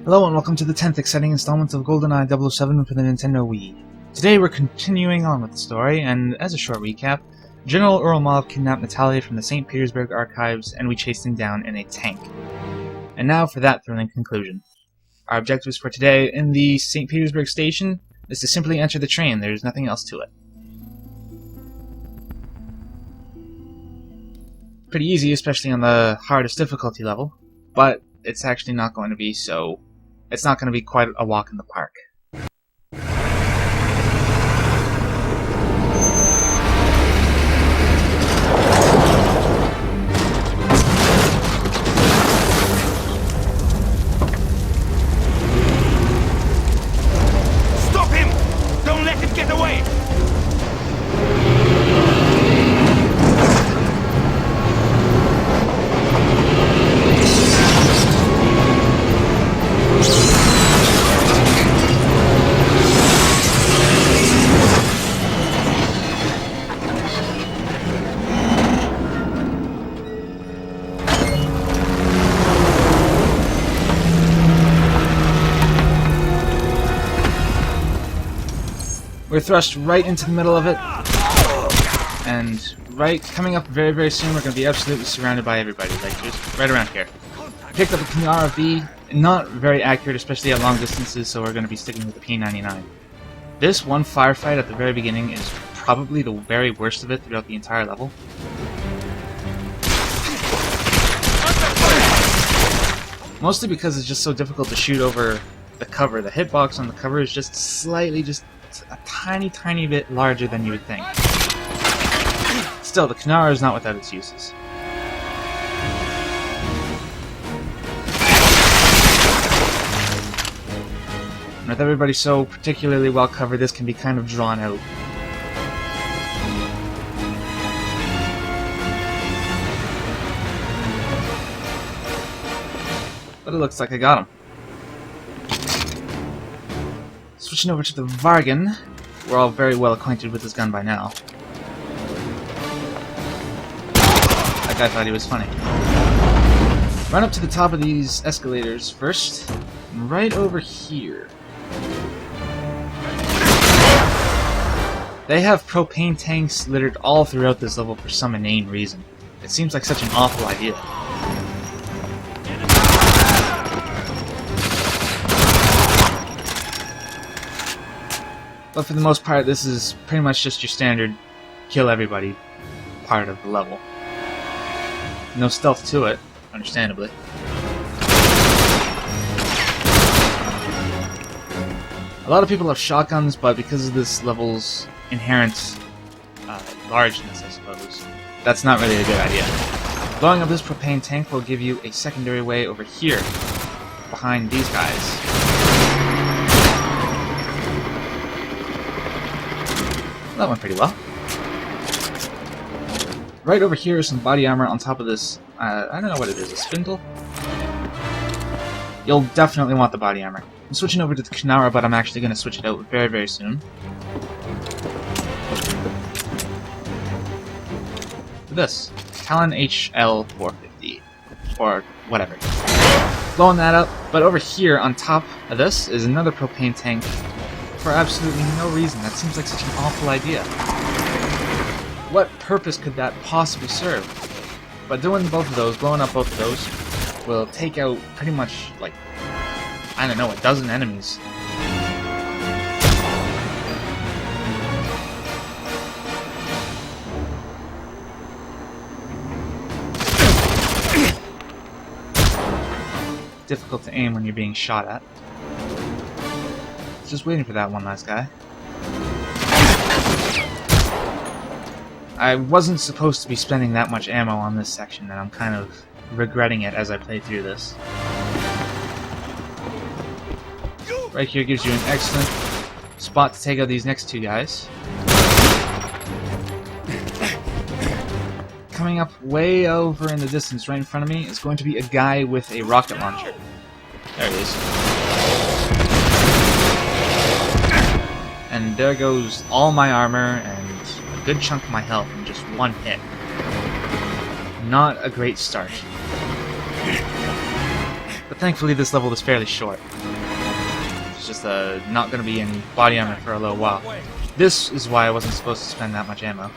Hello and welcome to the 10th exciting installment of GoldenEye 007 for the Nintendo Wii. Today we're continuing on with the story, and as a short recap, General Uralmov kidnapped Natalia from the St. Petersburg archives and we chased him down in a tank. And now for that thrilling conclusion. Our objectives for today in the St. Petersburg Station is to simply enter the train. There's nothing else to it. Pretty easy, especially on the hardest difficulty level, but it's actually not going to be so... It's not going to be quite a walk in the park. Stop him! Don't let him get away! We're thrust right into the middle of it, and coming up very, very soon, we're going to be absolutely surrounded by everybody, like just right around here. Picked up a Kinara V, not very accurate, especially at long distances, so we're going to be sticking with the P99. This one firefight at the very beginning is probably the very worst of it throughout the entire level. Mostly because it's just so difficult to shoot over the cover. The hitbox on the cover is just slightly, a tiny bit larger than you would think. Still, the Kinara is not without its uses. And with everybody so particularly well covered, this can be kind of drawn out. But it looks like I got him. Switching over to the Vargan. We're all very well acquainted with this gun by now. That guy thought he was funny. Run up to the top of these escalators first. Right over here. They have propane tanks littered all throughout this level for some inane reason. It seems like such an awful idea. But for the most part, this is pretty much just your standard kill everybody part of the level. No stealth to it, understandably. A lot of people have shotguns, but because of this level's inherent largeness, I suppose, that's not really a good idea. Blowing up this propane tank will give you a secondary way over here, behind these guys. That went pretty well. Right over here is some body armor on top of this, I don't know what it is, a spindle? You'll definitely want the body armor. I'm switching over to the Kinara, but I'm actually going to switch it out very, very soon. This. Talon HL450. Or whatever. Blowing that up, but over here on top of this is another propane tank. For absolutely no reason. That seems like such an awful idea. What purpose could that possibly serve? But doing both of those, blowing up both of those, will take out pretty much, like, I don't know, a dozen enemies. Difficult to aim when you're being shot at. Just waiting for that one last guy. I wasn't supposed to be spending that much ammo on this section, and I'm kind of regretting it as I play through this. Right here gives you an excellent spot to take out these next two guys. Coming up way over in the distance right in front of me is going to be a guy with a rocket launcher. There it is. And there goes all my armor and a good chunk of my health in just one hit. Not a great start. But thankfully this level is fairly short. There's just not going to be any body armor for a little while. This is why I wasn't supposed to spend that much ammo.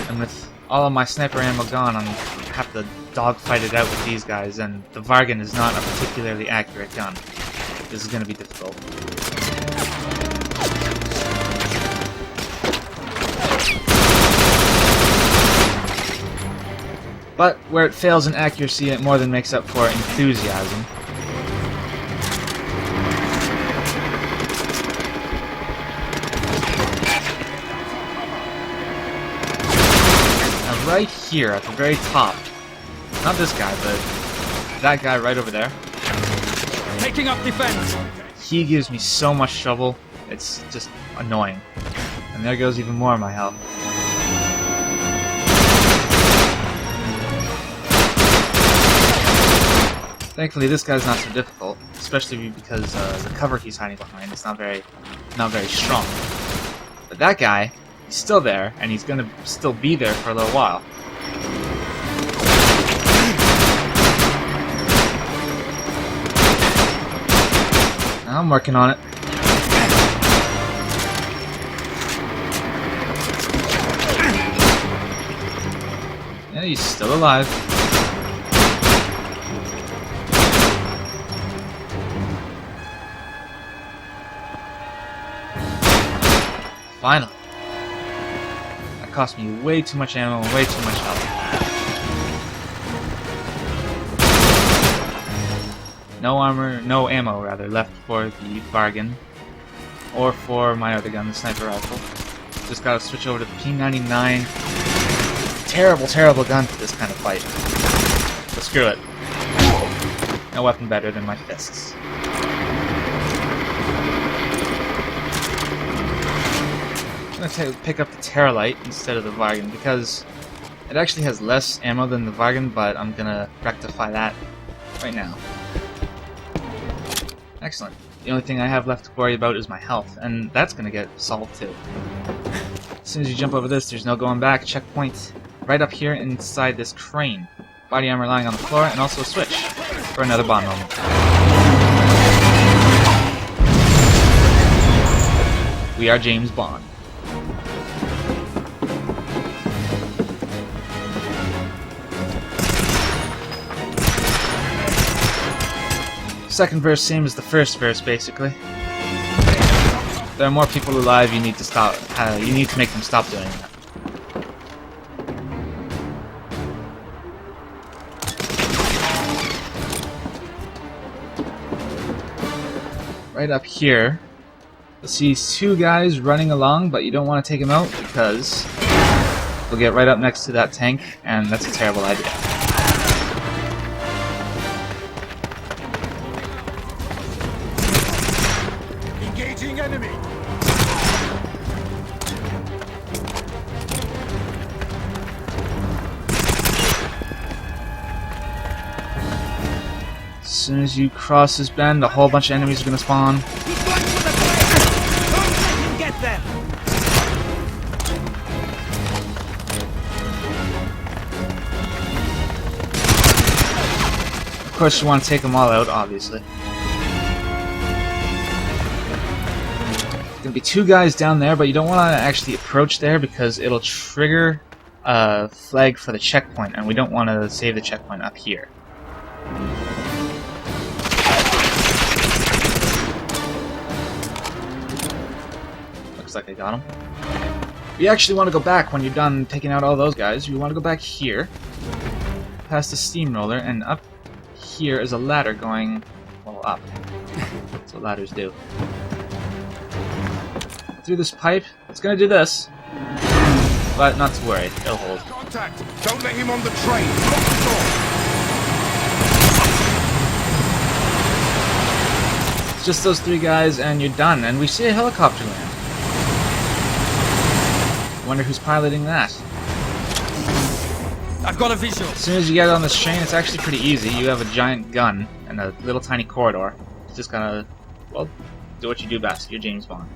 And with all of my sniper ammo gone, I'm have to dogfight it out with these guys, and the Vargan is not a particularly accurate gun. This is going to be difficult. But where it fails in accuracy, it more than makes up for enthusiasm. Now right here at the very top, not this guy, but that guy right over there. Taking up defense. He gives me so much trouble, it's just annoying. And there goes even more of my health. Thankfully, this guy's not so difficult, especially because the cover he's hiding behind is not very strong. But that guy, he's still there, and he's gonna still be there for a little while. I'm working on it. Yeah, he's still alive. Finally. That cost me way too much ammo and way too much health. No armor, no ammo rather, left for the Vargan. Or for my other gun, the sniper rifle. Just gotta switch over to the P99. Terrible, terrible gun for this kind of fight. But screw it. No weapon better than my fists. I'm gonna pick up the Terralite instead of the Vargan because it actually has less ammo than the Vargan, but I'm gonna rectify that right now. Excellent. The only thing I have left to worry about is my health, and that's gonna get solved too. As soon as you jump over this, there's no going back. Checkpoint right up here inside this crane. Body armor lying on the floor, and also a switch for another Bond moment. We are James Bond. Second verse, same as the first verse, basically. If there are more people alive, you need to stop. You need to make them stop doing that. Right up here, you'll see two guys running along, but you don't want to take them out because they'll get right up next to that tank, and that's a terrible idea. Enemy. As soon as you cross this bend, a whole bunch of enemies are going to spawn. Get them. Of course, you want to take them all out, obviously. Gonna be two guys down there, but you don't want to actually approach there because it'll trigger a flag for the checkpoint, and we don't want to save the checkpoint up here. Looks like I got him. You actually want to go back when you're done taking out all those guys. You want to go back here, past the steamroller, and up here is a ladder going, well, up. That's what ladders do. Through this pipe. It's gonna do this, but not to worry, it'll hold. Contact! Don't let him on the train. Lock the door. It's just those three guys, and you're done. And we see a helicopter land. Wonder who's piloting that. I've got a visual. As soon as you get on this train, it's actually pretty easy. You have a giant gun and a little tiny corridor. Just gotta, well, do what you do best. You're James Bond.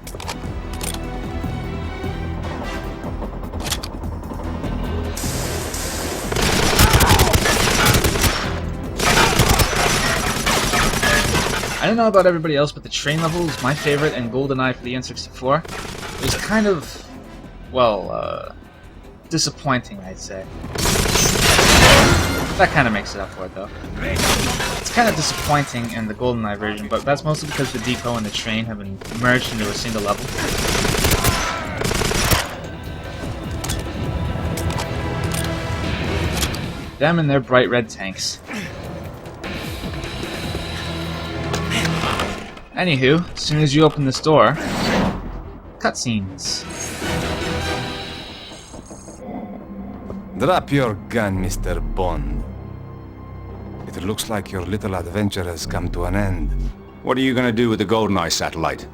don't know about everybody else, but the train level is my favorite, and GoldenEye for the N64 is kind of, well, disappointing, I'd say. That kind of makes it up for it, though. It's kind of disappointing in the GoldenEye version, but that's mostly because the depot and the train have been merged into a single level. Them and their bright red tanks. Anywho, as soon as you open this door, cutscenes. Drop your gun, Mr. Bond. It looks like your little adventure has come to an end. What are you gonna do with the GoldenEye satellite?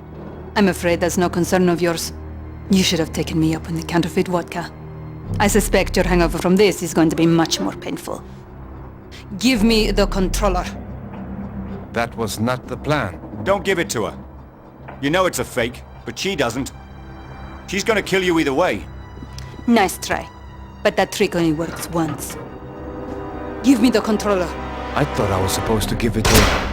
I'm afraid that's no concern of yours. You should have taken me up on the counterfeit vodka. I suspect your hangover from this is going to be much more painful. Give me the controller. That was not the plan. Don't give it to her. You know it's a fake, but she doesn't. She's gonna kill you either way. Nice try. But that trick only works once. Give me the controller. I thought I was supposed to give it to her.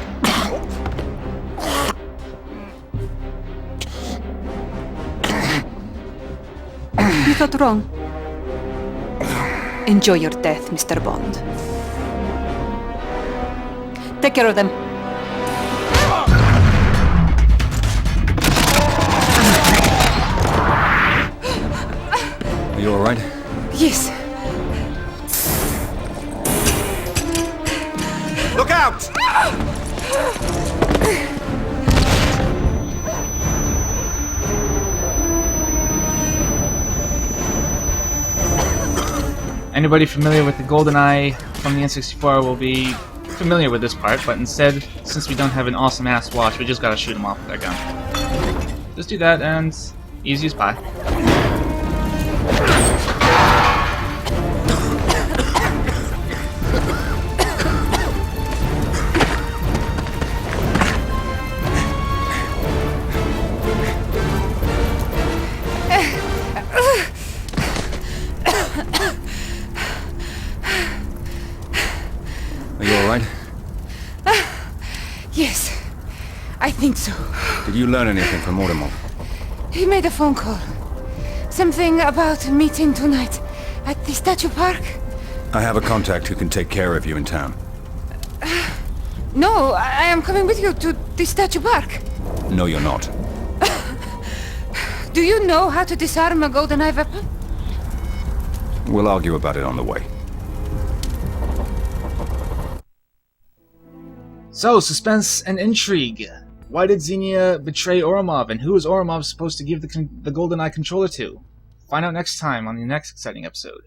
You thought wrong. Enjoy your death, Mr. Bond. Take care of them. Are you alright? Yes. Look out! Anybody familiar with the GoldenEye from the N64 will be familiar with this part, but instead, since we don't have an awesome-ass watch, we just gotta shoot them off with our gun. Just do that, and easy as pie. Are you alright? Yes. I think so. Did you learn anything from Mortimer? He made a phone call. Something about meeting tonight at the Statue Park. I have a contact who can take care of you in town. No, I am coming with you to the Statue Park. No, you're not. Do you know how to disarm a GoldenEye weapon? We'll argue about it on the way. So, suspense and intrigue. Why did Xenia betray Oromov, and who is Oromov supposed to give the GoldenEye controller to? Find out next time on the next exciting episode.